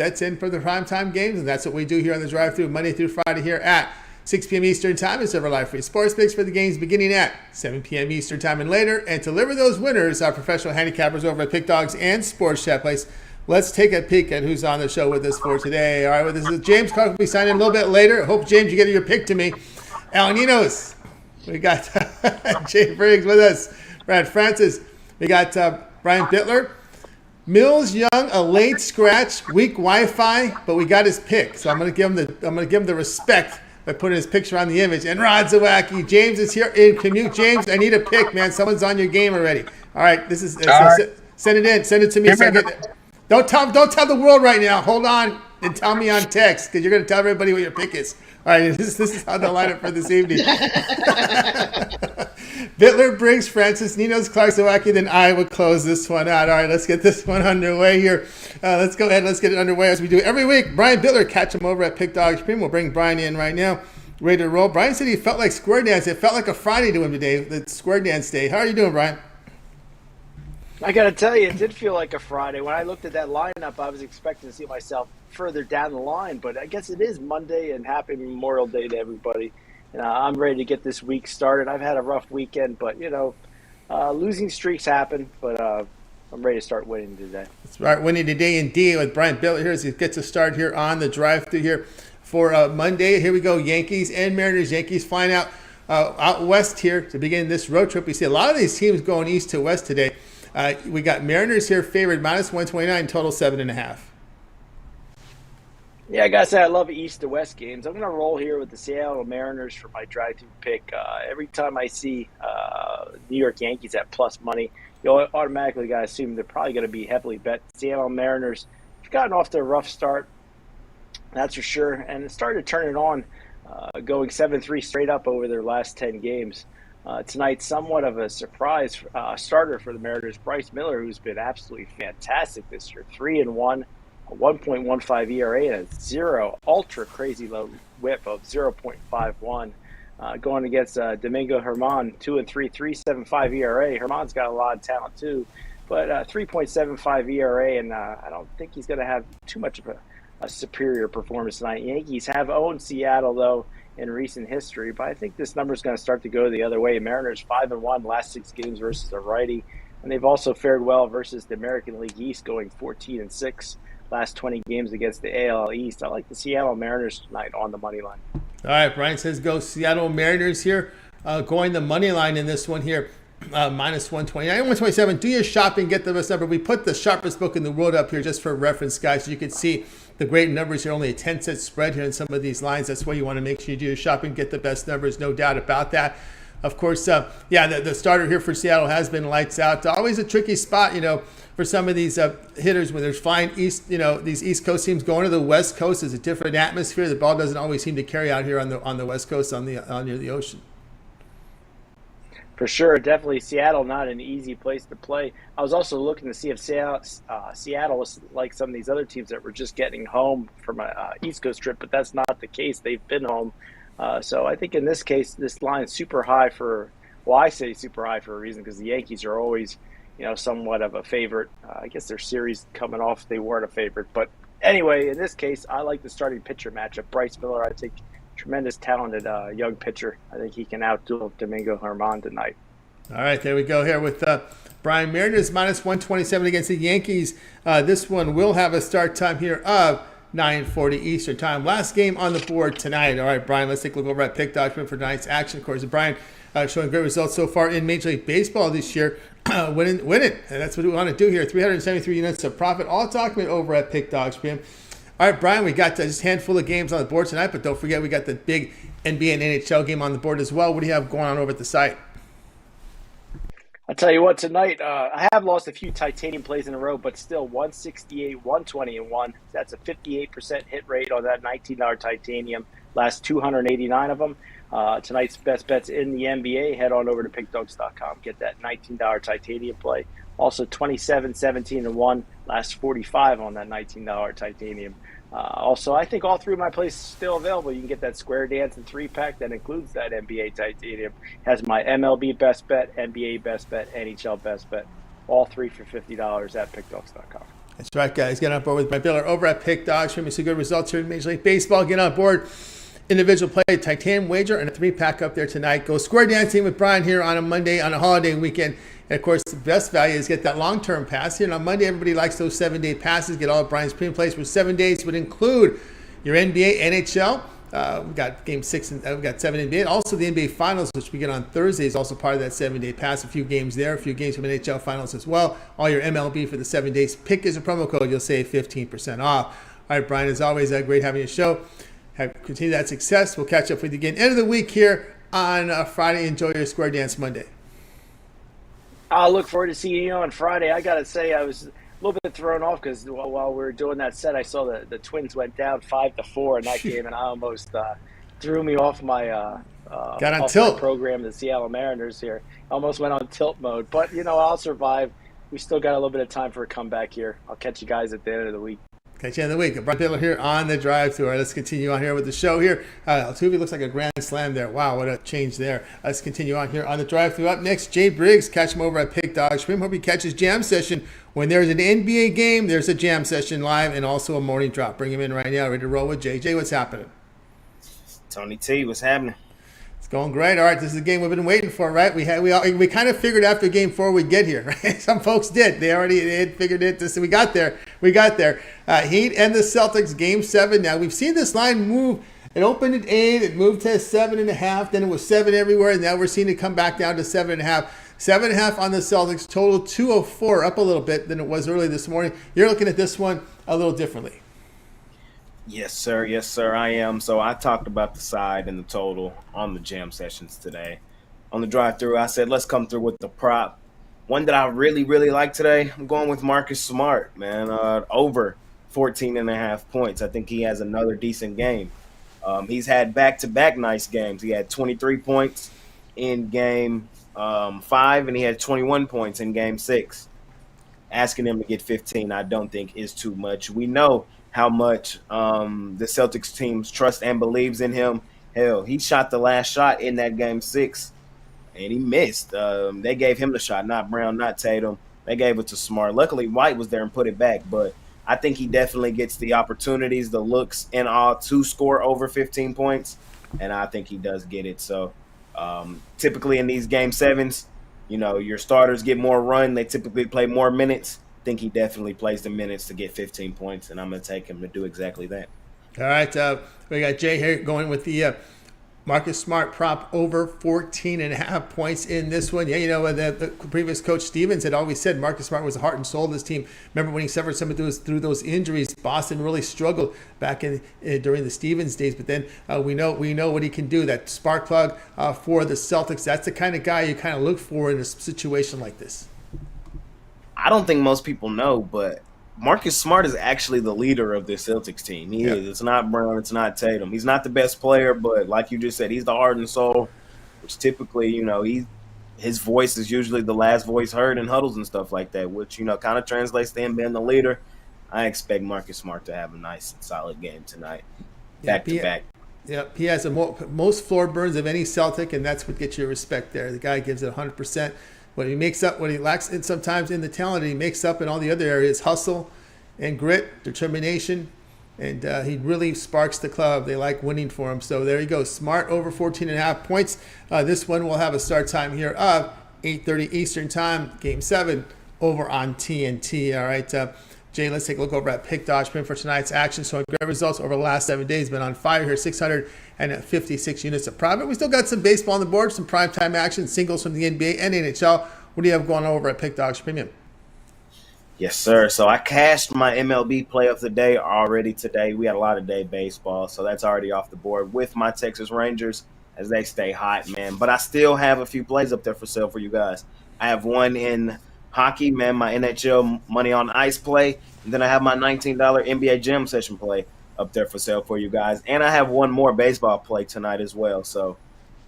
bets in for the primetime games, and that's what we do here on the drive-thru Monday through Friday here at 6 p.m. Eastern Time. It's our live free sports picks for the games beginning at 7 p.m. Eastern Time and later. And to deliver those winners, our professional handicappers over at Pick Dogs and Sports Chat Place. Let's take a peek at who's on the show with us for today. All right, well, this is James Clark. Will be signing a little bit later. Hope, James, you get your pick to me. Al Ninos. We got Jay Briggs with us. Brad Francis. We got Brian Bitler. Mills Young, a late scratch, weak Wi-Fi, but we got his pick. So I'm going to give him the respect by putting his picture on the image. And Rod Zawacky. James is here in commute. James, I need a pick, man. Someone's on your game already. All right, this is send it in. Send it to me. Don't tell the world right now. Hold on and tell me on text because you're going to tell everybody what your pick is. All right, this is how the lineup for this evening. Bitler, Briggs, Francis, Ninos, Clark, Zawacky, then I will close this one out. All right, let's get this one underway here. Let's go ahead. Let's get it underway as we do every week. Brian Bitler, catch him over at Pick Dogs Premium. We'll bring Brian in right now. Ready to roll. Brian said he felt like square dance. It felt like a Friday to him today, the square dance day. How are you doing, Brian? I got to tell you, it did feel like a Friday. When I looked at that lineup, I was expecting to see myself further down the line, but I guess it is Monday, and happy Memorial Day to everybody. I'm ready to get this week started. I've had a rough weekend, but, losing streaks happen, but I'm ready to start winning today. That's right, winning today indeed with Brian Bitler here as he gets a start here on the drive-thru here for Monday. Here we go, Yankees and Mariners. Yankees flying out west here to begin this road trip. We see a lot of these teams going east to west today. We got Mariners here favored minus 129, total 7.5. Yeah, I gotta say I love east to west games. I'm gonna roll here with the Seattle Mariners for my drive-thru pick. Every time I see New York Yankees at plus money, you automatically gotta assume they're probably gonna be heavily bet. Seattle Mariners have gotten off to a rough start, that's for sure, and it started to turn it on, going 7-3 straight up over their last 10 games. Tonight, somewhat of a surprise starter for the Mariners, Bryce Miller, who's been absolutely fantastic this year. 3-1, a 1.15 ERA, and a zero ultra crazy low whip of 0.51. Going against Domingo Germán, 2-3, 3.75 ERA. Germán's got a lot of talent too, but 3.75 ERA, and I don't think he's going to have too much of a superior performance tonight. Yankees have owned Seattle though in recent history, but I think this number is going to start to go the other way. Mariners 5-1 last 6 games versus a righty, and they've also fared well versus the American League East, going 14-6 last 20 games against the AL East. I like the Seattle Mariners tonight on the money line. All right, Brian says go Seattle Mariners here, going the money line in this one here. Minus 129, 127. Do your shopping, get the best number. We put the sharpest book in the world up here just for reference, guys, so you can see the great numbers here. Only a 10-cent spread here in some of these lines. That's why you want to make sure you do your shopping, get the best numbers, no doubt about that. Of course, the starter here for Seattle has been lights out. Always a tricky spot, for some of these hitters when they're flying east. These East Coast teams going to the West Coast is a different atmosphere. The ball doesn't always seem to carry out here on the West Coast on near the ocean. For sure, definitely Seattle, not an easy place to play. I was also looking to see if Seattle was like some of these other teams that were just getting home from a East Coast trip, but that's not the case. They've been home. So I think in this case, this line is super high I say super high for a reason, because the Yankees are always, somewhat of a favorite. I guess their series coming off, they weren't a favorite. But anyway, in this case, I like the starting pitcher matchup. Bryce Miller, I think, tremendous talented young pitcher. I think he can outdo Domingo Germán tonight. All right, there we go here with Brian. Mariners minus 127 against the Yankees. This one will have a start time here of 9:40 Eastern time. Last game on the board tonight. All right, Brian, let's take a look over at Pick Document for tonight's action. Of course, Brian showing great results so far in Major League Baseball this year. Winning. And that's what we want to do here. 373 units of profit. All document over at Pick Dogs Premium. All right, Brian, we got just a handful of games on the board tonight, but don't forget we got the big NBA and NHL game on the board as well. What do you have going on over at the site? I'll tell you what, tonight, I have lost a few titanium plays in a row, but still 168, 120, and 1. That's a 58% hit rate on that $19 titanium. Last 289 of them. Tonight's best bets in the NBA. Head on over to pickdogs.com. Get that $19 titanium play. Also 27, 17, and 1. Last 45 on that $19 titanium. Also, I think all three of my plays are still available. You can get that Square Dance and 3-pack that includes that NBA titanium. Has my MLB best bet, NBA best bet, NHL best bet. All three for $50 at pickdogs.com. That's right, guys. Get on board with my Bitler over at Pick Dogs. Bring me some good results here in Major League Baseball. Get on board. Individual play, titanium wager, and a 3-pack up there tonight. Go square dancing with Brian here on a Monday, on a holiday weekend. And, of course, the best value is get that long-term pass. Here on Monday, everybody likes those 7-day passes. Get all of Brian's premium plays for 7 days. Would include your NBA, NHL. We've got Game 6, and we've got 7 NBA. Also, the NBA Finals, which we get on Thursday, is also part of that 7-day pass. A few games there, a few games from NHL Finals as well. All your MLB for the 7 days. Pick is a promo code. You'll save 15% off. All right, Brian, as always, great having you show. Continue that success. We'll catch up with you again end of the week here on Friday. Enjoy your Square Dance Monday. I'll look forward to seeing you on Friday. I got to say, I was a little bit thrown off because while we were doing that set, I saw the Twins went down 5-4 in that game, and I almost threw me off my got on tilt program, the Seattle Mariners here. Almost went on tilt mode, but I'll survive. We still got a little bit of time for a comeback here. I'll catch you guys at the end of the week. Catch you in the week. Brian Bitler here on the drive through. All right, let's continue on here with the show here. Altuve looks like a grand slam there. Wow, what a change there. Let's continue on here on the drive through. Up next, Jay Briggs. Catch him over at Pick Dog Stream. Hope he catches Jam Session. When there's an NBA game, there's a Jam Session live and also a morning drop. Bring him in right now. Ready to roll with Jay. Jay, what's happening? Tony T, what's happening? It's going great. All right, this is the game we've been waiting for, right? We kind of figured after Game 4 we'd get here, right? Some folks did. They had figured it. We got there. Heat and the Celtics, Game 7. Now, we've seen this line move. It opened at 8. It moved to 7.5. Then it was 7 everywhere. And now we're seeing it come back down to 7.5. 7.5 on the Celtics. Total 204, up a little bit than it was early this morning. You're looking at this one a little differently. Yes, sir. Yes, sir, I am. So I talked about the side and the total on the jam sessions today. On the drive-through, I said, let's come through with the prop. One that I really, really like today, I'm going with Marcus Smart, man. Over 14.5 points. I think he has another decent game. He's had back-to-back nice games. He had 23 points in Game 5, and he had 21 points in Game 6. Asking him to get 15, I don't think is too much. We know how much the Celtics teams trust and believes in him. Hell, he shot the last shot in that Game 6, and he missed. They gave him the shot, not Brown, not Tatum. They gave it to Smart. Luckily, White was there and put it back, but I think he definitely gets the opportunities, the looks, and all to score over 15 points, and I think he does get it. So typically in these Game 7s, your starters get more run. They typically play more minutes. I think he definitely plays the minutes to get 15 points, and I'm going to take him to do exactly that. All right, we got Jay here going with the Marcus Smart prop over 14.5 points in this one. Yeah, the previous coach Stevens had always said Marcus Smart was the heart and soul of this team. Remember when he suffered some of those through those injuries? Boston really struggled back in during the Stevens days. But then we know what he can do. That spark plug for the Celtics. That's the kind of guy you kind of look for in a situation like this. I don't think most people know, but Marcus Smart is actually the leader of this Celtics team. He is. It's not Brown. It's not Tatum. He's not the best player, but like you just said, he's the heart and soul, which typically, his voice is usually the last voice heard in huddles and stuff like that, which, kind of translates to him being the leader. I expect Marcus Smart to have a nice and solid game tonight, back to back. Yep, he has the most floor burns of any Celtic, and that's what gets you respect there. The guy gives it 100%. What he makes up, what he lacks in sometimes in the talent, he makes up in all the other areas: hustle and grit, determination, and he really sparks the club. They like winning for him. So there you go. Smart over 14.5 points. This one will have a start time here of 8:30 Eastern time. Game 7 over on TNT. All right, Jay, let's take a look over at Pick Dodge Print for tonight's action. So great results over the last 7 days. Been on fire here. 656 units of profit. We still got some baseball on the board, some primetime action, singles from the NBA and NHL. What do you have going on over at Pick Dodge Premium? Yes, sir. So I cashed my MLB play of the day already today. We had a lot of day baseball, so that's already off the board with my Texas Rangers as they stay hot, man. But I still have a few plays up there for sale for you guys. I have one in hockey, man, my NHL money on ice play. And then I have my $19 NBA Jam Session play up there for sale for you guys. And I have one more baseball play tonight as well. So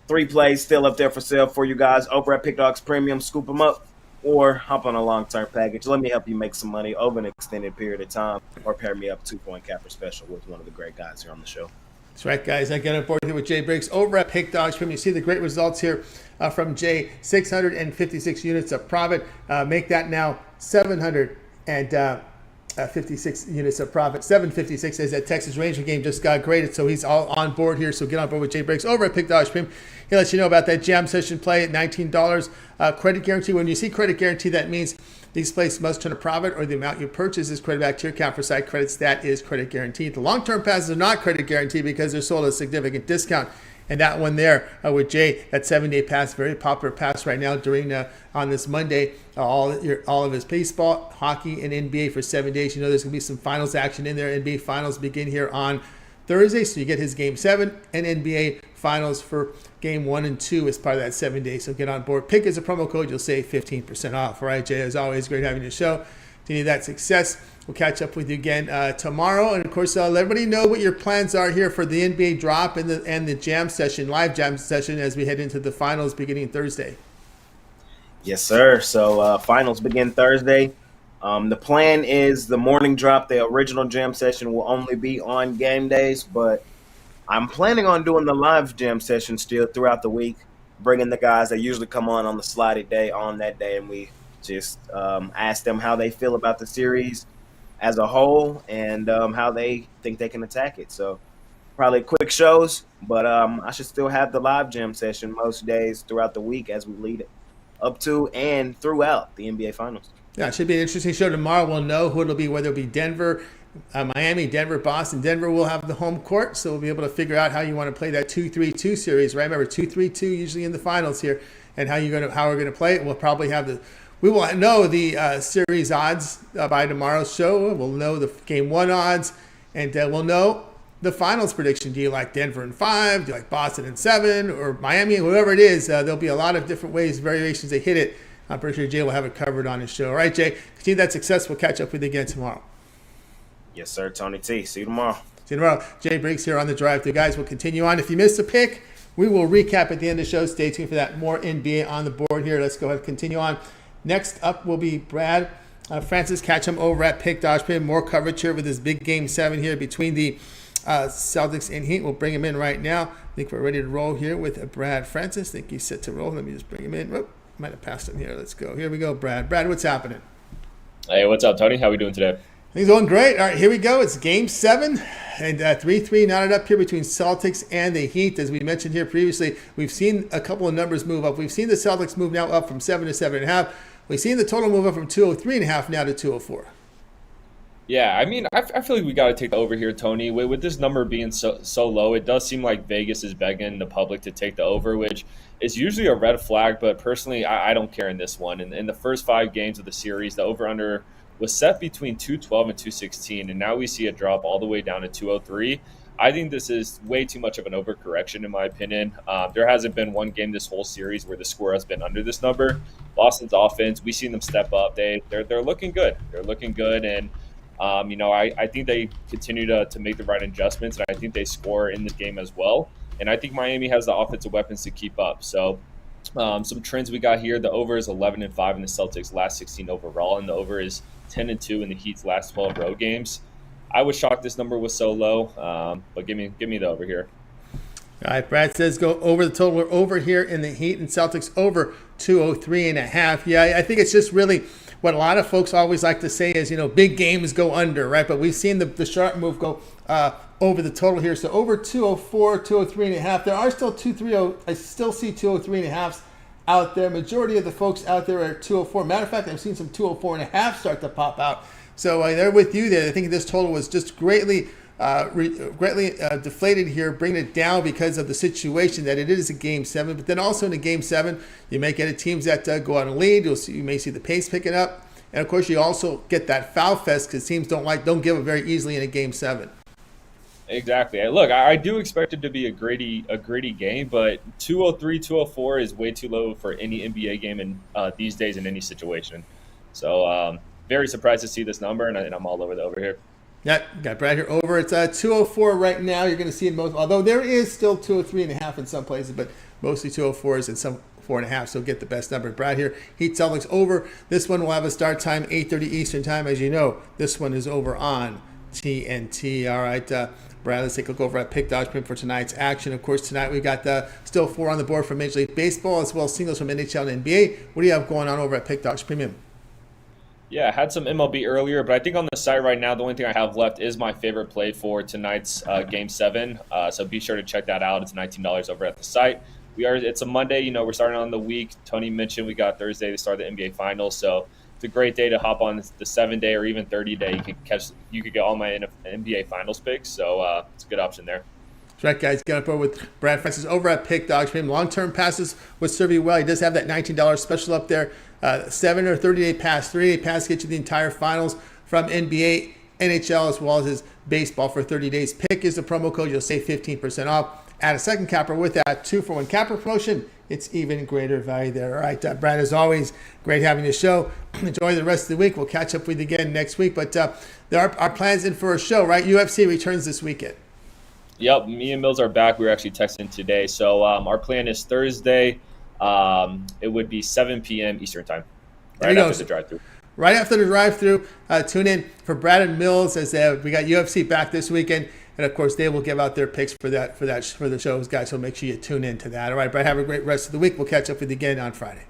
3 plays still up there for sale for you guys over at Pick Dogs Premium. Scoop them up or hop on a long-term package. Let me help you make some money over an extended period of time, or pair me up 2-point capper special with one of the great guys here on the show. That's right, guys. I get on board here with Jay Briggs over at Pick Dogs Premium. You see the great results here from Jay. 656 units of profit. Make that now 700 and 56 units of profit. 756 as that Texas Ranger game just got graded, so he's all on board here. So get on board with Jay Briggs over at Pick Dodge Premium. He'll let you know about that jam session play at $19. Credit guarantee. When you see credit guarantee, that means these plays must turn a profit or the amount you purchase is credited back to your account for site credits. That is credit guaranteed. The long-term passes are not credit guaranteed because they're sold at a significant discount. And that one there with Jay, that 7-day pass, very popular pass right now during on this Monday. All of his baseball, hockey, and NBA for 7 days. You know there's going to be some finals action in there. NBA finals begin here on Thursday, so you get his Game 7 and NBA finals for Game 1 and 2 as part of that 7 days. So get on board. Pick as a promo code. You'll save 15% off. All right, Jay, as always, great having you on the show. Continue that success. We'll catch up with you again tomorrow. And, of course, let everybody know what your plans are here for the NBA drop and the jam session, live jam session, as we head into the finals beginning Thursday. Yes, sir. So finals begin Thursday. The plan is the morning drop. The original jam session will only be on game days, but I'm planning on doing the live jam session still throughout the week, bringing the guys that usually come on the slotted day on that day, and we just ask them how they feel about the series as a whole and how they think they can attack it. So probably quick shows, but I should still have the live jam session most days throughout the week as we lead it up to and throughout the NBA Finals. Yeah, it should be an interesting show tomorrow. We'll know who it'll be, whether it'll be Denver, Miami, Denver, Boston. Denver will have the home court, so we'll be able to figure out how you want to play that 2-3-2 series, right? Remember, 2-3-2 usually in the finals here, and how we're going to play it. We'll probably have we will know the series odds by tomorrow's show. We'll know the Game 1 odds, and we'll know the finals prediction. Do you like Denver in 5? Do you like Boston in 7? Or Miami? Whoever it is, there'll be a lot of different ways, variations they hit it. I'm pretty sure Jay will have it covered on his show. All right, Jay, continue that success. We'll catch up with you again tomorrow. Yes, sir, Tony T. See you tomorrow. See you tomorrow. Jay Briggs here on the Drive Thru. Guys, we'll continue on. If you missed a pick, we will recap at the end of the show. Stay tuned for that. More NBA on the board here. Let's go ahead and continue on. Next up will be Brad Francis. Catch him over at Pick Dodge Pin. More coverage here with this big Game 7 here between the Celtics and Heat. We'll bring him in right now. I think we're ready to roll here with Brad Francis. I think he's set to roll. Let me just bring him in. Whoop, might have passed him here. Let's go. Here we go, Brad. Brad, what's happening? Hey, what's up, Tony? How we doing today? Things going great. All right, here we go. It's Game 7, and 3-3 knotted up here between Celtics and the Heat. As we mentioned here previously, we've seen a couple of numbers move up. We've seen the Celtics move now up from 7 to 7.5. We've seen the total move up from 203.5 now to 204. Yeah, I mean, I feel like we got to take the over here, Tony. With this number being so low, it does seem like Vegas is begging the public to take the over, which is usually a red flag. But personally, I don't care in this one. In the first 5 games of the series, the over-under was set between 212 and 216, and now we see it drop all the way down to 203. I think this is way too much of an overcorrection, in my opinion. There hasn't been one game this whole series where the score has been under this number. Boston's offense, we've seen them step up. They're looking good. They're looking good, and I think they continue to make the right adjustments, and I think they score in this game as well. And I think Miami has the offensive weapons to keep up. So some trends we got here: the over is 11-5 in the Celtics' last 16 overall, and the over is 10-2 in the Heat's last 12 road games. I was shocked this number was so low, but give me the over here. All right, Brad says go over the total. We're over here in the Heat and Celtics over 203.5. Yeah, I think it's just really what a lot of folks always like to say is, big games go under, right? But we've seen the sharp move go over the total here. So over 204, 203.5. There are still 230. I still see 203.5s out there. Majority of the folks out there are 204. Matter of fact, I've seen some 204.5 start to pop out. So they're with you there. I think this total was just greatly deflated here, bringing it down because of the situation that it is a Game 7. But then also in a Game 7, you may get teams that go out and lead. You may see the pace picking up. And, of course, you also get that foul fest because teams don't give up very easily in a Game 7. Exactly. Look, I do expect it to be a gritty game, but 203, 204 is way too low for any NBA game in these days in any situation. So very surprised to see this number, and I'm all over the over here. Yeah, got Brad here over. It's 204 right now. You're going to see in most, although there is still 203.5 in some places, but mostly 204s and some 4.5. So get the best number. Brad here. Heat Celtics over. This one will have a start time 8:30 Eastern time. As you know, this one is over on TNT. All right, Brad, let's take a look over at Pick Dodge Pin for tonight's action. Of course, tonight we got still 4 on the board from Major League Baseball as well as singles from NHL and NBA. What do you have going on over at Pick Dodge Premium? Yeah, I had some MLB earlier, but I think on the site right now, the only thing I have left is my favorite play for tonight's Game 7. So be sure to check that out. It's $19 over at the site. It's a Monday. We're starting on the week. Tony mentioned we got Thursday to start the NBA Finals. So it's a great day to hop on the 7-day or even 30-day. You could get all my NBA Finals picks. So it's a good option there. That's right, guys. Get up over with Brad Francis over at Pick Dogs. Long-term passes would serve you well. He does have that $19 special up there. 7 or 30-day pass, 3-day pass gets you the entire finals from NBA, NHL, as well as his baseball for 30 days. Pick is the promo code. You'll save 15% off. Add a second capper with that 2-for-1 capper promotion. It's even greater value there. All right, Brad, as always, great having the show. Enjoy the rest of the week. We'll catch up with you again next week. But there are our plans in for a show, right? UFC returns this weekend. Yep, me and Mills are back. We were actually texting today. So our plan is Thursday. It would be 7 p.m. Eastern time, right after the drive-thru. Right after the drive-thru, tune in for Brad and Mills as we got UFC back this weekend, and of course they will give out their picks for the shows, guys. So make sure you tune in to that. All right, Brad, have a great rest of the week. We'll catch up with you again on Friday.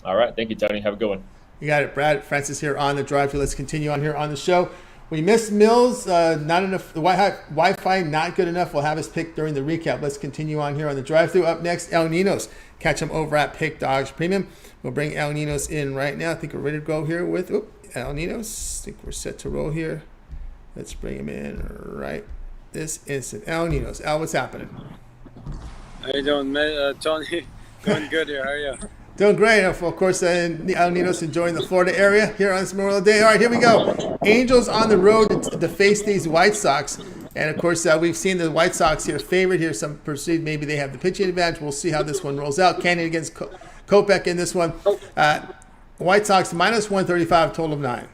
All right, thank you, Tony. Have a good one. You got it, Brad. Francis here on the drive-thru. Let's continue on here on the show. We missed Mills, not enough. The Wi-Fi not good enough. We'll have his pick during the recap. Let's continue on here on the drive-thru. Up next, Al Ninos. Catch him over at Pick Dogs Premium. We'll bring Al Ninos in right now. I think we're ready to go here with Al Ninos. I think we're set to roll here. Let's bring him in right this instant. Al Ninos. Al, what's happening? How you doing, Tony? Doing good here. How are you? Doing great. Of course, Al Ninos enjoying the Florida area here on this Memorial Day. All right, here we go. Angels on the road to face these White Sox. And, of course, we've seen the White Sox here favored here. Some perceive maybe they have the pitching advantage. We'll see how this one rolls out. Canyon against Kopech in this one. White Sox minus 135, total of 9.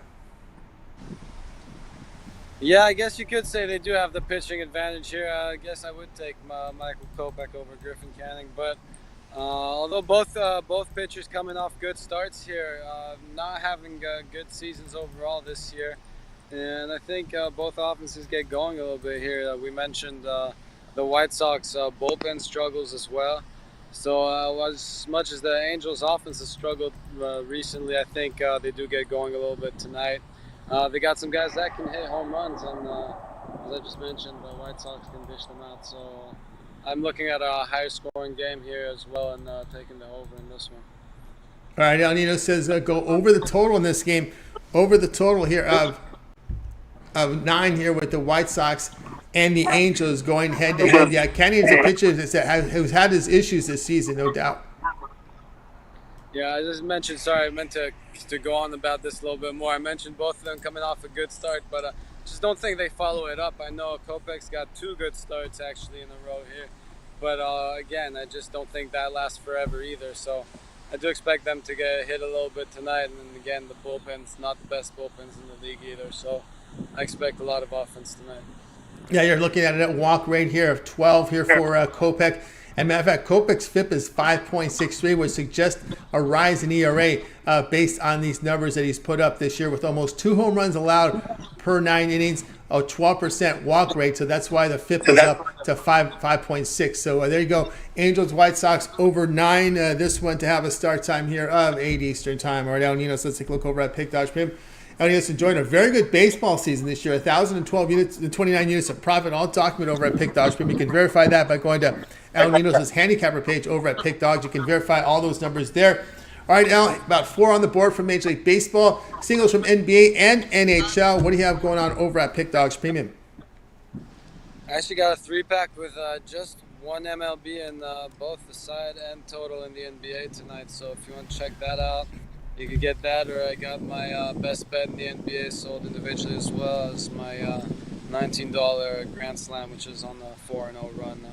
Yeah, I guess you could say they do have the pitching advantage here. I guess I would take Michael Kopech over Griffin Canning. But although both pitchers coming off good starts here, not having good seasons overall this year. And I think both offenses get going a little bit here. We mentioned the White Sox bullpen struggles as well. So as much as the Angels offense has struggled recently, I think they do get going a little bit tonight. They got some guys that can hit home runs, and as I just mentioned, the White Sox can dish them out. So I'm looking at a higher scoring game here as well, and taking the over in this one. All right, El Nino says go over the total in this game. Over the total here of 9 here with the White Sox and the Angels going head-to-head. Yeah, Canyon's a pitcher who's had his issues this season, no doubt. Yeah, I just mentioned, sorry, I meant to go on about this a little bit more. I mentioned both of them coming off a good start, but just don't think they follow it up. I know Kopech's got 2 good starts actually in a row here, but again, I just don't think that lasts forever either. So I do expect them to get hit a little bit tonight, and then again, the bullpen's not the best bullpens in the league either. So I expect a lot of offense tonight. Yeah, you're looking at a walk rate here of 12 here for Kopech. And matter of fact, Kopech's FIP is 5.63, which suggests a rise in ERA based on these numbers that he's put up this year with almost 2 home runs allowed per 9 innings, a 12% walk rate. So that's why the FIP is up to 5.6. So there you go. Angels, White Sox over 9. This one to have a start time here of 8 Eastern time. All right, El Nino, so let's take a look over at Pick Dodge Pim. El Nino's enjoyed a very good baseball season this year. 1,012 units and 29 units of profit, all documented over at Pick Dogs. You can verify that by going to El Ninos' handicapper page over at Pick Dogs. You can verify all those numbers there. All right, Al, about 4 on the board from Major League Baseball, singles from NBA and NHL. What do you have going on over at Pick Dogs Premium? I actually got a 3-pack with just one MLB and both the side and total in the NBA tonight. So if you want to check that out, you could get that, or I got my best bet in the NBA sold individually as well as my $19 Grand Slam, which is on the 4-0 run.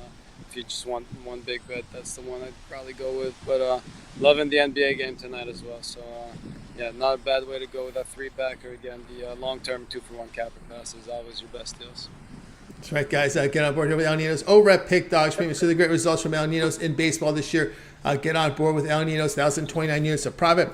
If you just want one big bet, that's the one I'd probably go with. But loving the NBA game tonight as well. So, yeah, not a bad way to go with that 3-pack. Or again, the long-term 2-for-1 capper pass is always your best deals. That's right, guys. Get on board here with El Ninos over at Pick Dogs. See the great results from El Ninos in baseball this year. Get on board with El Ninos. 1,029 units of profit.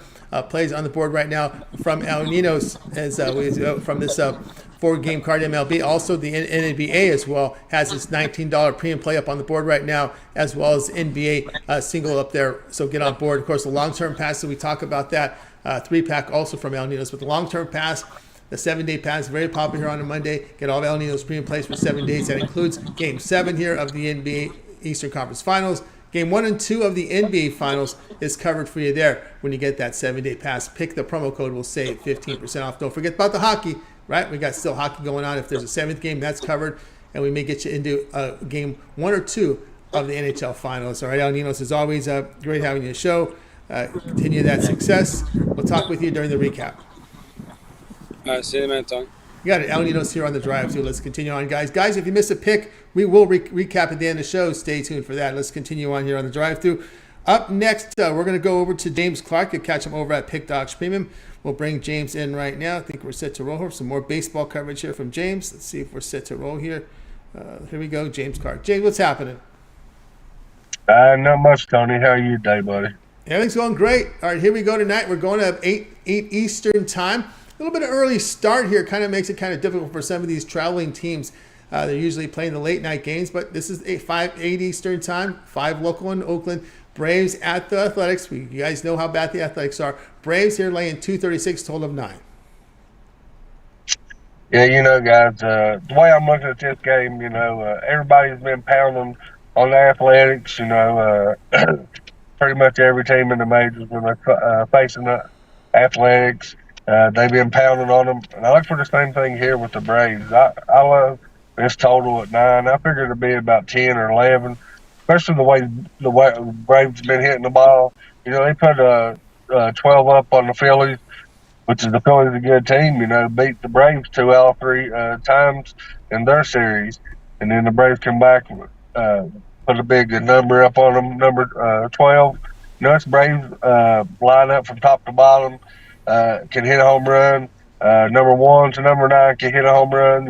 Plays on the board right now from El Ninos as from this 4-game card MLB. Also, the NBA as well has this $19 premium play up on the board right now, as well as NBA single up there. So get on board. Of course, the long-term passes, we talk about that. 3-pack also from El Ninos. With the long-term pass, the 7-day pass, very popular here on a Monday. Get all of El Ninos premium plays for 7 days. That includes Game 7 here of the NBA Eastern Conference Finals. Game 1 and 2 of the NBA Finals is covered for you there when you get that 7-day pass. Pick the promo code. We'll save 15% off. Don't forget about the hockey, right? We got still hockey going on. If there's a 7th game, that's covered. And we may get you into Game 1 or 2 of the NHL Finals. All right, El Ninos, as always, great having you on the show. Continue that success. We'll talk with you during the recap. All right, see you in a minute, Tony. You got it, El Ninos here on the drive, too. Let's continue on, guys. Guys, if you miss a pick, we will recap at the end of the show. Stay tuned for that. Let's continue on here on the drive-thru. Up next, we're going to go over to James Clark. You'll catch him over at Pick Dogs Premium. We'll bring James in right now. I think we're set to roll here. Some more baseball coverage here from James. Let's see if we're set to roll here. Here we go, James Clark. James, what's happening? Not much, Tony. How are you today, buddy? Everything's going great. All right, here we go tonight. We're going to 8 Eastern time. A little bit of early start here kind of makes it kind of difficult for some of these traveling teams. They're usually playing the late night games, but this is 8 Eastern time, 5 local in Oakland. Braves at the Athletics. You guys know how bad the Athletics are. Braves here laying 236, total of 9. Yeah, guys, the way I'm looking at this game, everybody's been pounding on the Athletics, pretty much every team in the majors when they're facing the Athletics. They've been pounding on them. And I look for the same thing here with the Braves. I love this total at 9. I figured it'd be about 10 or 11, especially the way the Braves have been hitting the ball. They put 12 up on the Phillies, which is the Phillies a good team, beat the Braves 2 out of 3 times in their series. And then the Braves come back, put a big number up on them, number 12. This Braves line up from top to bottom, can hit a home run. Number 1 to number 9 can hit a home run.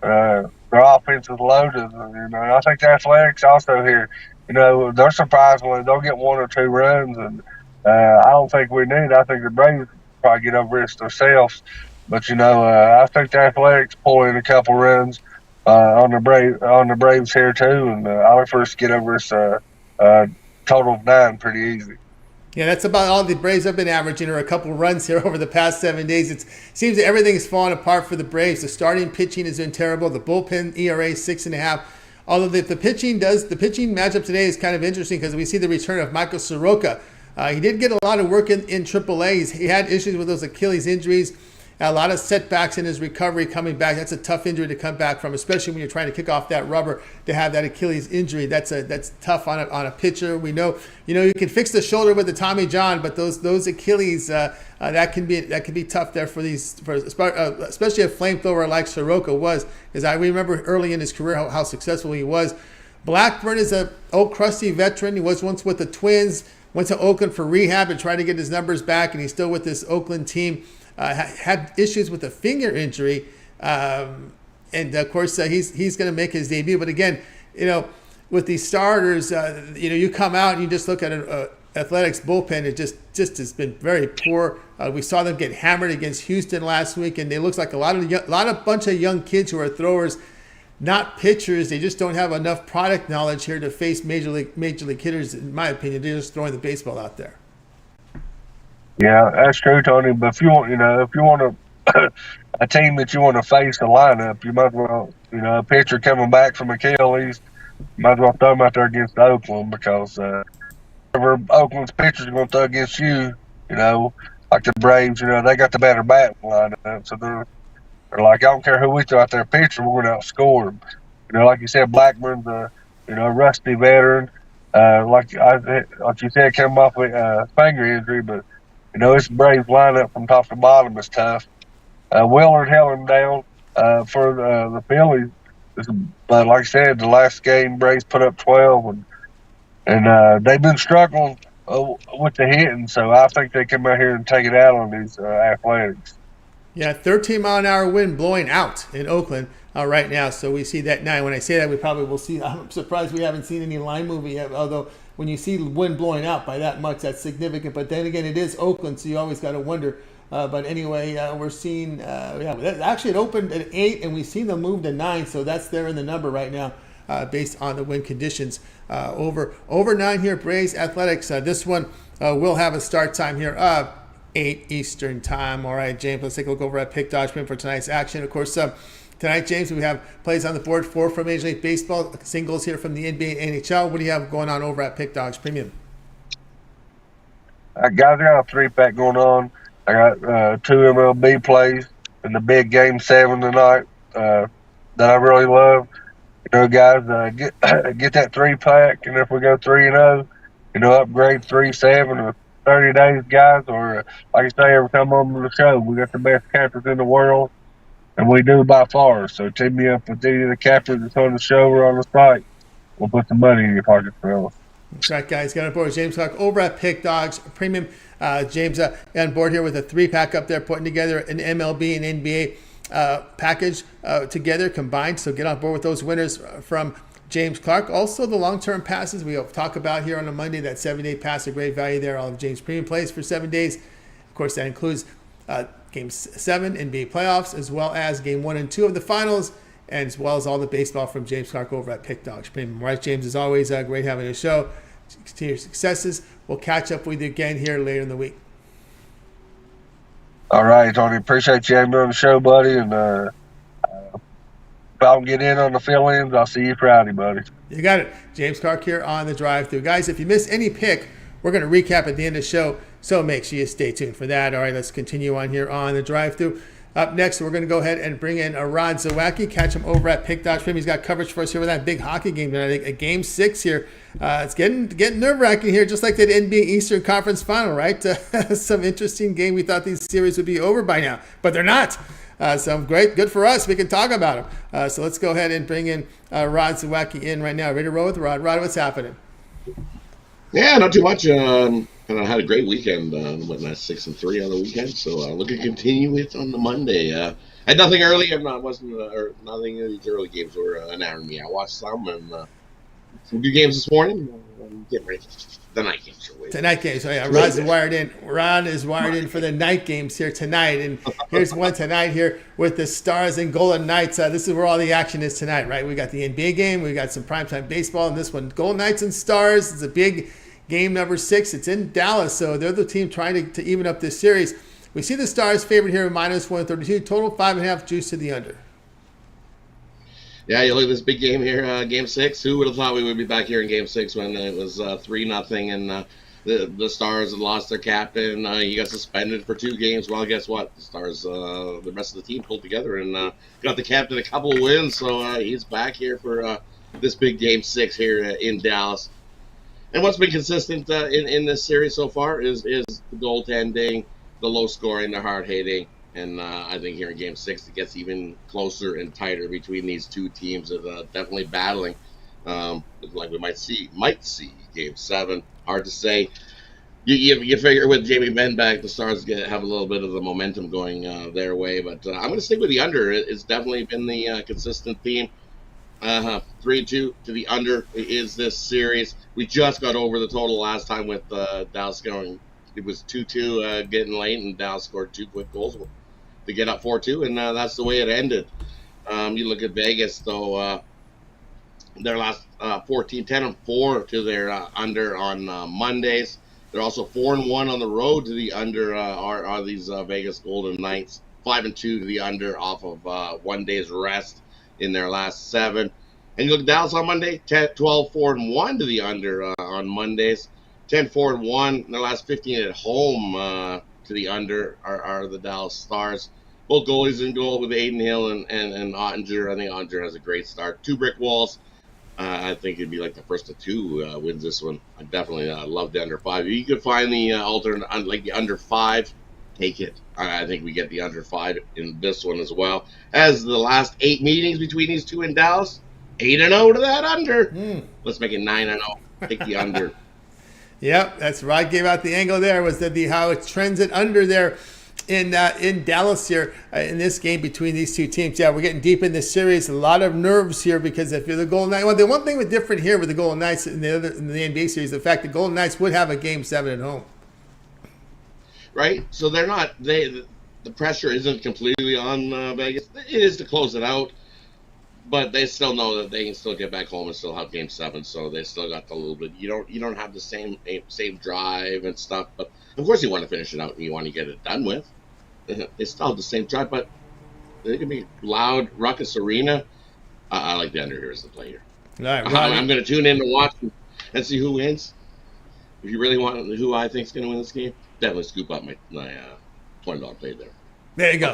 Their offense is loaded. I think the Athletics also here, they're surprised when they'll get 1 or 2 runs. And I don't think we need. I think the Braves probably get over this themselves. But, I think the Athletics pull in a couple runs on the Braves here too. And I look for us to get over this total of 9 pretty easy. Yeah, that's about all the Braves have been averaging, or a couple runs here over the past 7 days. It seems that everything is falling apart for the Braves. The starting pitching has been terrible. The bullpen ERA 6.5. Although the pitching matchup today is kind of interesting because we see the return of Michael Soroka. He did get a lot of work in AAA. He had issues with those Achilles injuries. A lot of setbacks in his recovery coming back. That's a tough injury to come back from, especially when you're trying to kick off that rubber to have that Achilles injury. That's tough on a pitcher. We know, you can fix the shoulder with the Tommy John, but those Achilles that can be tough there especially a flamethrower like Soroka was, because I remember early in his career how successful he was. Blackburn is an old crusty veteran. He was once with the Twins, went to Oakland for rehab and tried to get his numbers back, and he's still with this Oakland team. Had issues with a finger injury, and of course he's going to make his debut. But again, with these starters, you come out and you just look at an Athletics bullpen. It just has been very poor. We saw them get hammered against Houston last week, and it looks like a bunch of young kids who are throwers, not pitchers. They just don't have enough product knowledge here to face major league hitters. In my opinion, they're just throwing the baseball out there. Yeah, that's true, Tony. But if you want a team that you want to face a lineup, you might as well, a pitcher coming back from Achilles, you might as well throw him out there against Oakland, because whoever Oakland's pitchers are going to throw against you, like the Braves, they got the better bat lineup, so they're like, I don't care who we throw out there pitcher, we're going to outscore them. Like you said, Blackburn's a rusty veteran. Like you said, coming off a finger injury, but this Braves lineup from top to bottom is tough. Willard held him down for the Phillies. But like I said, the last game, Braves put up 12, and they've been struggling with the hitting. So I think they come out here and take it out on these Athletics. Yeah, 13-mile-an-hour wind blowing out in Oakland right now. So we see that now. When I say that, we probably will see. I'm surprised we haven't seen any line moving yet, although when you see wind blowing out by that much, that's significant. But then again, it is Oakland, so you always got to wonder. But anyway, we're seeing, actually it opened at 8, and we've seen them move to 9, so that's there in the number right now based on the wind conditions. Over 9 here, Braves Athletics. This one will have a start time here. 8 Eastern time. All right, James, let's take a look over at Pick Dodge Premium for tonight's action. Of course, tonight, James, we have plays on the board, 4 from Major League Baseball, singles here from the NBA and NHL. What do you have going on over at Pick Dodge Premium? I got a 3-pack going on. I got 2 MLB plays in the big Game 7 tonight that I really love. You know, guys, get that 3-pack, and if we go 3-0, you know, upgrade 3-7 or 30 days, guys. Or like I say, every time I'm on the show, we got the best cappers in the world, and we do by far. So team me up with either the capper that's on the show or on the site. We'll put some money in your pocket for us. That's right, guys. Got on board James Clark over at Pick Dogs Premium. James on board here with a 3-pack up there, putting together an MLB and NBA package together combined. So get on board with those winners from James Clark. Also, the long-term passes we'll talk about here on a Monday. That 7-day pass, a great value there. All of James Premium plays for 7 days. Of course, that includes Game 7 NBA playoffs, as well as Game 1 and 2 of the finals, and as well as all the baseball from James Clark over at Pick Dogs Premium. All right, James, as always, great having a show. Continue your successes. We'll catch up with you again here later in the week. All right, Tony. Appreciate you having me on the show, buddy. And if I don't get in on the fill-ins, I'll see you Friday, buddy. You got it. James Clark here on the drive-thru. Guys, if you miss any pick, we're going to recap at the end of the show, so make sure you stay tuned for that. All right, let's continue on here on the drive-thru. Up next, we're going to go ahead and bring in Rod Zawacky. Catch him over at Pick Dodge Premium. He's got coverage for us here with that big hockey game tonight, a Game 6 here. It's getting nerve-wracking here, just like that NBA Eastern Conference Final, right? Some interesting game. We thought these series would be over by now, but they're not. So great, good for us. We can talk about them. So let's go ahead and bring in Rod Zawacky in right now. Ready to roll with Rod? Rod, what's happening? Yeah, not too much. And I had a great weekend. 6-3 on the weekend. So looking to continue it on the Monday. Had nothing early. Nothing. These early games were enamoring me. I watched some and some good games this morning. I'm getting ready for the night games. The night games. Oh yeah, Rod's wired in. Rod is wired in for the night games here tonight. And here's one tonight here with the Stars and Golden Knights. This is where all the action is tonight, right? We got the NBA game. We got some primetime baseball, and this one, Golden Knights and Stars. It's a big game number 6. It's in Dallas, so they're the team trying to even up this series. We see the Stars favored here at -132. Total 5.5, juice to the under. Yeah, you look at this big game here, Game 6. Who would have thought we would be back here in Game 6 when it was 3-0 and the Stars had lost their captain. He got suspended for 2 games. Well, guess what? The Stars, the rest of the team pulled together and got the captain a couple of wins. So he's back here for this big Game 6 here in Dallas. And what's been consistent in this series so far is the goaltending, the low scoring, the hard hitting. And I think here in Game 6, it gets even closer and tighter between these two teams. Of definitely battling. Like we might see Game 7. Hard to say. You figure with Jamie Benn back, the Stars have a little bit of the momentum going their way. But I'm going to stick with the under. It's definitely been the consistent theme. 3-2 to the under is this series. We just got over the total last time with Dallas going. It was 2-2 getting late, and Dallas scored 2 quick goals to get up 4-2, and that's the way it ended. You look at Vegas, though, their last 10-4 to their under on Mondays. They're also 4-1 on the road to the under are these Vegas Golden Knights. 5-2 to the under off of 1 day's rest in their last 7. And you look at Dallas on Monday, 12-4-1 to the under on Mondays. 10-4-1 in their last 15 at home to the under are the Dallas Stars. Both goalies in goal with Aiden Hill and Ottinger. I think Ottinger has a great start. 2 brick walls. I think it'd be like the first of 2 wins this one. I definitely love the under 5. If you could find the alternate, like the under 5, take it. I think we get the under 5 in this one as well. As the last 8 meetings between these two in Dallas, 8-0 to that under. Let's make it 9-0. Take the under. Yep, that's right. Gave out the angle there. Was that how it trends it under there in Dallas here in this game between these two teams. Yeah, we're getting deep in this series. A lot of nerves here because if you're the Golden Knights, well, the one thing that's different here with the Golden Knights in the NBA series, the fact that Golden Knights would have a Game 7 at home. Right, so they're not. The pressure isn't completely on Vegas. It is to close it out, but they still know that they can still get back home and still have Game 7, so they still got the little bit. You don't have the same drive and stuff, but of course you want to finish it out and you want to get it done with. They still have the same drive, but it can be loud, ruckus arena. I like the under here as the play here. All right, I'm going to tune in to watch and see who wins. If you really want who I think is going to win this game, definitely scoop up my $20 play there. There you go.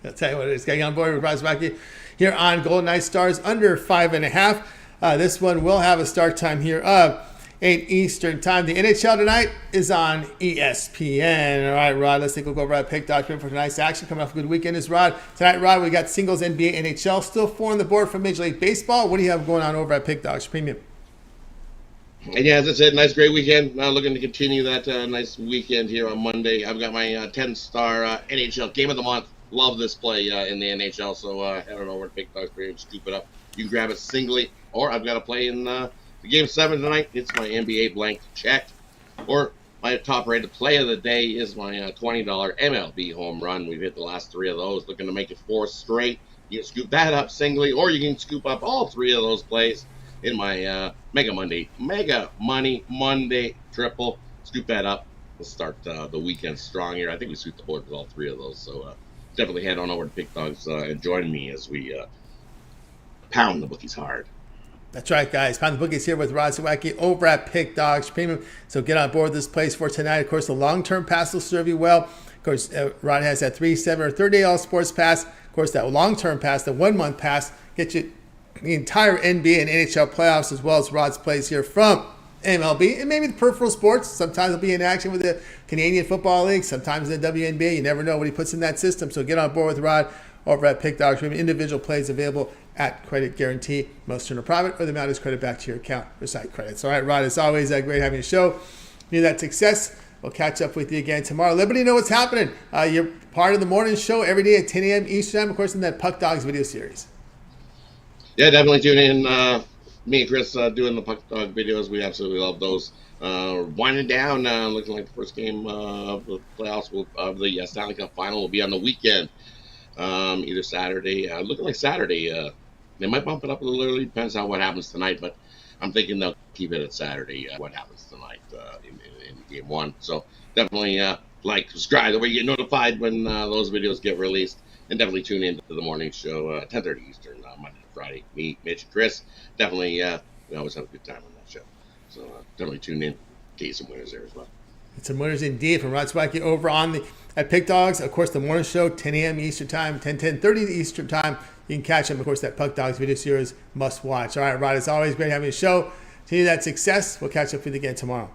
I'll tell you what it is. Getting on board with Zawacky here on Golden Knight Stars under 5.5. This one will have a start time here of 8 Eastern time. The NHL tonight is on ESPN. All right, Rod, let's take a look over at pick document for tonight's action. Coming off a good weekend is Rod. Tonight, Rod, we got singles, NBA, NHL. Still 4 on the board for Major League Baseball. What do you have going on over at Pick Dogs Premium? And yeah, as I said, nice, great weekend. Now looking to continue that nice weekend here on Monday. I've got my 10-star NHL Game of the Month. Love this play in the NHL, so head on over to Pick Dogs Premium, scoop it up. You can grab it singly, or I've got a play in the Game 7 tonight. It's my NBA blank check. Or my top-rated play of the day is my $20 MLB home run. We've hit the last 3 of those, looking to make it 4 straight. You can scoop that up singly, or you can scoop up all 3 of those plays in my Mega Money Monday triple. Scoop that up. We'll start the weekend strong here. I think we sweep the board with all 3 of those. So definitely head on over to Pick Dogs and join me as we pound the bookies hard. That's right, guys. Pound the bookies here with Rod Zawacky over at Pick Dogs Premium. So get on board this place for tonight. Of course, the long-term pass will serve you well. Of course, Rod has that 3, 7, or 30-day all-sports pass. Of course, that long-term pass, the 1-month pass, gets you the entire NBA and NHL playoffs, as well as Rod's plays here from MLB and maybe the peripheral sports. Sometimes he'll be in action with the Canadian Football League, sometimes the WNBA. You never know what he puts in that system. So get on board with Rod over at Pick Dogs Premium. Individual plays available at credit guarantee. Most turn a profit, or the amount is credit back to your account for site credits. All right, Rod, it's always great having a show. Need that success. We'll catch up with you again tomorrow. Let me know what's happening. You're part of the morning show every day at 10 a.m. Eastern time, of course, in that Puck Dogs video series. Yeah, definitely tune in. Me and Chris doing the Puck Dog videos. We absolutely love those. Winding down, looking like the first game of the playoffs of the Stanley Cup Final will be on the weekend, either Saturday. Looking like Saturday. They might bump it up a little early. Depends on what happens tonight, but I'm thinking they'll keep it at Saturday. What happens tonight in Game 1? So definitely like, subscribe. That way you get notified when those videos get released. And definitely tune in to the morning show, 10:30 Eastern, Monday to Friday. Me, Mitch, and Chris. Definitely, we always have a good time on that show. So definitely tune in. Get some winners there as well. It's some winners indeed from Rod Zawacky over on at Pick Dogs. Of course, the morning show, 10 a.m. Eastern time, 10:30 Eastern time. You can catch them. Of course, that Puck Dogs video series must watch. All right, Rod, it's always great having a show. Continue that success. We'll catch up with you again tomorrow.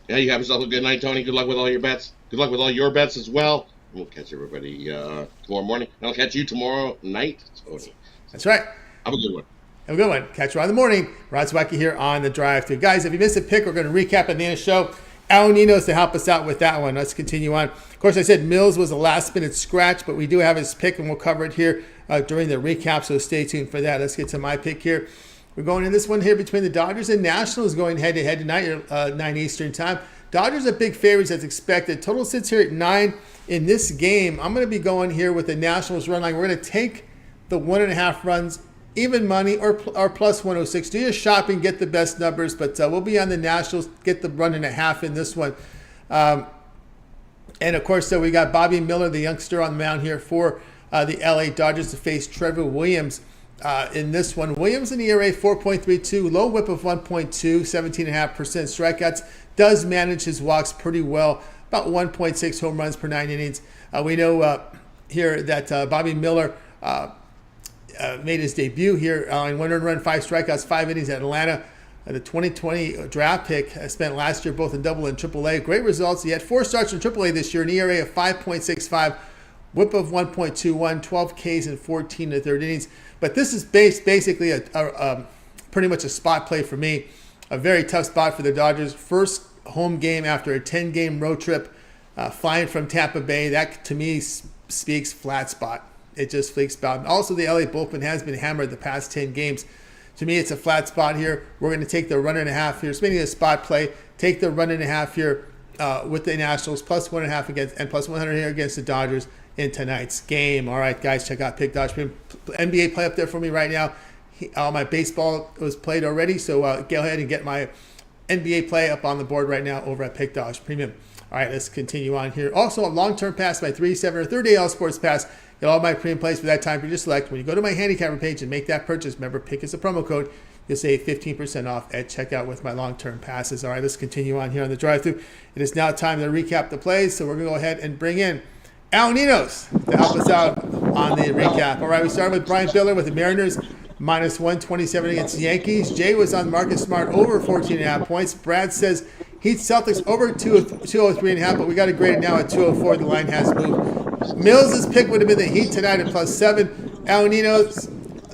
Yeah, you have yourself a good night, Tony. Good luck with all your bets. Good luck with all your bets as well. We'll catch everybody tomorrow morning. And I'll catch you tomorrow night, Tony. That's right. Have a good one. Have a good one. Catch you on the morning. Rod Zawacky here on the Drive Thru. Guys, if you missed a pick, we're going to recap at the end of the show. Al Ninos to help us out with that one. Let's continue on. Of course, I said Mills was a last-minute scratch, but we do have his pick, and we'll cover it here during the recap, so stay tuned for that. Let's get to my pick here. We're going in this one here between the Dodgers and Nationals, going head-to-head tonight, 9 Eastern time. Dodgers are big favorites as expected. Total sits here at 9 in this game. I'm going to be going here with the Nationals run line. We're going to take the 1.5 runs, even money, or plus 106. Do your shopping, get the best numbers, but we'll be on the Nationals, get the 1.5 in this one. And of course, we got Bobby Miller, the youngster, on the mound here for the LA Dodgers to face Trevor Williams in this one. Williams in the ERA 4.32, low whip of 1.2, 17.5% strikeouts. Does manage his walks pretty well, about 1.6 home runs per 9 innings. We know here that Bobby Miller made his debut here in 1 earned run, 5 strikeouts, 5 innings at Atlanta. The 2020 draft pick spent last year both in Double and Triple A. Great results. He had 4 starts in Triple A this year, an ERA of 5.65, whip of 1.21, 12 Ks in 14 and a third innings. But this is basically a pretty much a spot play for me. A very tough spot for the Dodgers. First home game after a 10-game road trip, flying from Tampa Bay. That, to me, speaks flat spot. It just speaks spot. Also, the LA bullpen has been hammered the past 10 games. To me, it's a flat spot here. We're going to take the 1.5 here. It's mainly a spot play. Take the 1.5 here with the Nationals, plus 1.5 against, and plus 100 here against the Dodgers. in tonight's game. All right, guys, check out Pick Dodge Premium. NBA play up there for me right now. All my baseball was played already, so go ahead and get my NBA play up on the board right now over at Pick Dodge Premium. All right, let's continue on here. Also, a long-term pass, my 3, 7, or 30 AL Sports Pass. Get all my premium plays for that time period you select. When you go to my handicapper page and make that purchase, remember, pick as a promo code. You'll save 15% off at checkout with my long-term passes. All right, let's continue on here on the drive-thru. It is now time to recap the plays, so we're going to go ahead and bring in Al Ninos to help us out on the recap. All right, we started with Brian Bitler with the Mariners, minus 127 against the Yankees. Jay was on Marcus Smart over 14.5 points. Brad says Heat Celtics over 203.5, but we got it graded now at 204. The line has moved. Mills' pick would have been the Heat tonight at +7. Al Ninos,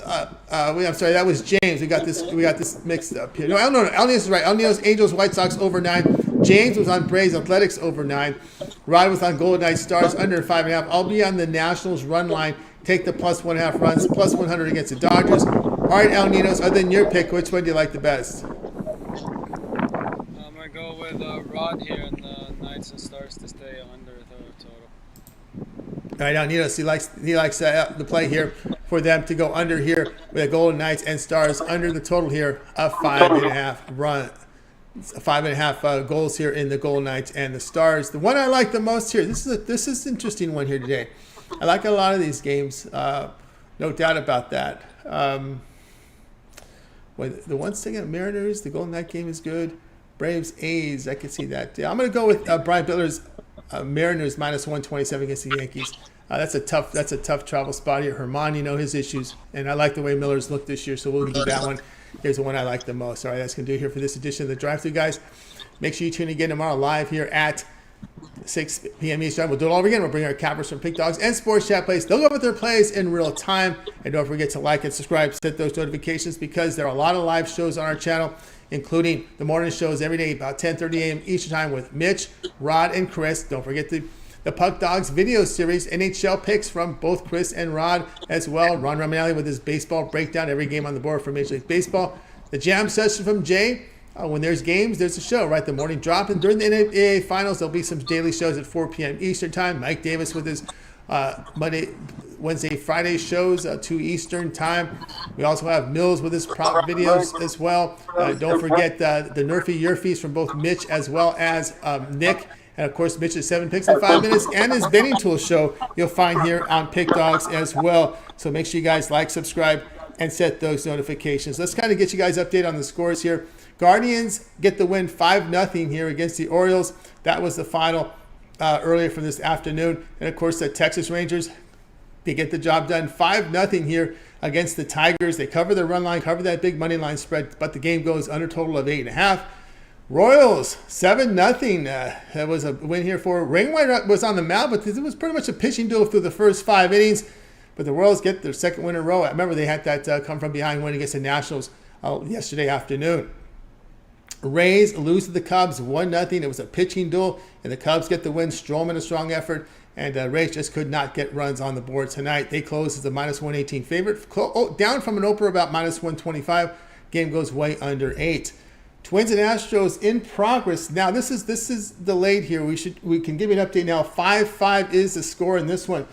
I'm sorry, that was James. We got this mixed up here. No, Al Ninos is right. Al Ninos, Angels, White Sox over 9. James was on Braves Athletics over 9. Rod was on Golden Knights Stars under 5.5. I'll be on the Nationals run line. Take the +1.5 runs, +100 against the Dodgers. All right, Al Ninos, other than your pick, which one do you like the best? I'm going to go with Rod here and the Knights and Stars to stay under the total. All right, Al Ninos, he likes the play here for them to go under here with the Golden Knights and Stars under the total here of 5.5 run. 5.5 goals here in the Golden Knights and the Stars. The one I like the most here, this is an interesting one here today. I like a lot of these games, no doubt about that. The one sticking at Mariners, the Golden Knight game is good. Braves, A's, I can see that. I'm going to go with Brian Bitler's Mariners minus 127 against the Yankees. That's a tough travel spot here. Herman, his issues, and I like the way Miller's looked this year, so we'll do that one. Here's the one I like the most. All right, that's going to do it here for this edition of the Drive-Thru, guys. Make sure you tune in again tomorrow live here at 6 p.m. Eastern. We'll do it all over again. We'll bring our cappers from Pick Dogs and Sports Chat plays. They'll go with their plays in real time. And don't forget to like and subscribe, set those notifications, because there are a lot of live shows on our channel, including the morning shows every day about 10:30 a.m. Eastern time with Mitch, Rod, and Chris. Don't forget the Puck Dogs video series, NHL picks from both Chris and Rod as well. Ron Ramanelli with his baseball breakdown, every game on the board for Major League Baseball. The jam session from Jay. When there's games, there's a show, right? The morning drop. And during the NAA finals, there'll be some daily shows at 4 p.m. Eastern time. Mike Davis with his Monday, Wednesday, Friday shows, 2 Eastern time. We also have Mills with his prop videos as well. Don't forget the Nerfy Yerfies from both Mitch as well as Nick. And, of course, Mitch's 7 picks in 5 minutes and his betting tool show you'll find here on Pick Dogs as well. So make sure you guys like, subscribe, and set those notifications. Let's kind of get you guys updated on the scores here. Guardians get the win 5-0 here against the Orioles. That was the final earlier from this afternoon. And, of course, the Texas Rangers, they get the job done 5-0 here against the Tigers. They cover the run line, cover that big money line spread, but the game goes under total of 8.5. Royals, 7-0. That was a win here for Ringway was on the mound, but it was pretty much a pitching duel through the first 5 innings. But the Royals get their second win in a row. I remember they had that come from behind win against the Nationals yesterday afternoon. Rays lose to the Cubs 1-0. It was a pitching duel, and the Cubs get the win. Stroman, a strong effort, and Rays just could not get runs on the board tonight. They close as a minus 118 favorite, down from an opener about minus 125. Game goes way under 8. Twins and Astros in progress. Now this is delayed here. We can give you an update now. 5-5 is the score in this one.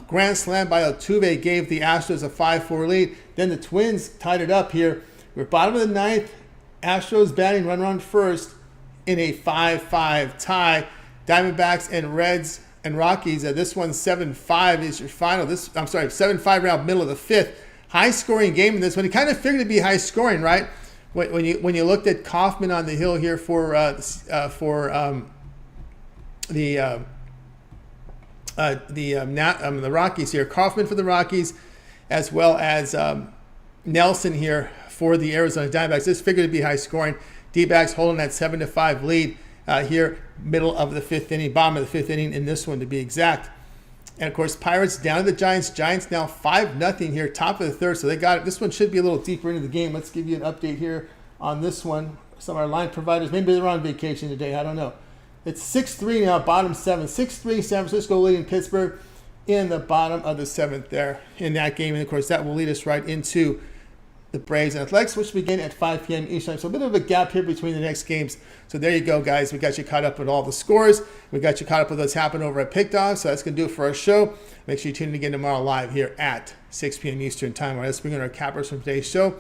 Grand slam by Altuve gave the Astros a 5-4 lead. Then the Twins tied it up here. We're bottom of the 9th. Astros batting run first in a 5-5 tie. Diamondbacks and Reds and Rockies. This one 7-5 is your final. 7-5 round middle of the 5th. High scoring game in this one. You kind of figured it'd be high scoring, right? When you looked at Kaufman on the hill here for the Rockies here. Kaufman for the Rockies, as well as Nelson here for the Arizona Diamondbacks. This figured to be high scoring. D-backs holding that 7-5 lead here, middle of the 5th inning, bottom of the 5th inning in this one to be exact. And of course, Pirates down to the Giants. Giants now 5-0 here, top of the 3rd. So they got it. This one should be a little deeper into the game. Let's give you an update here on this one. Some of our line providers, maybe they're on vacation today. I don't know. It's 6-3 now, bottom 7. 6-3, San Francisco leading Pittsburgh in the bottom of the 7th there in that game. And, of course, that will lead us right into the Braves and Athletics, which begin at 5 p.m. Eastern. So a bit of a gap here between the next games. So there you go, guys. We got you caught up with all the scores. We got you caught up with what's happened over at Pick Dog. So that's going to do it for our show. Make sure you tune in again tomorrow live here at 6 p.m. Eastern time. All right, let's bring in our cappers from today's show.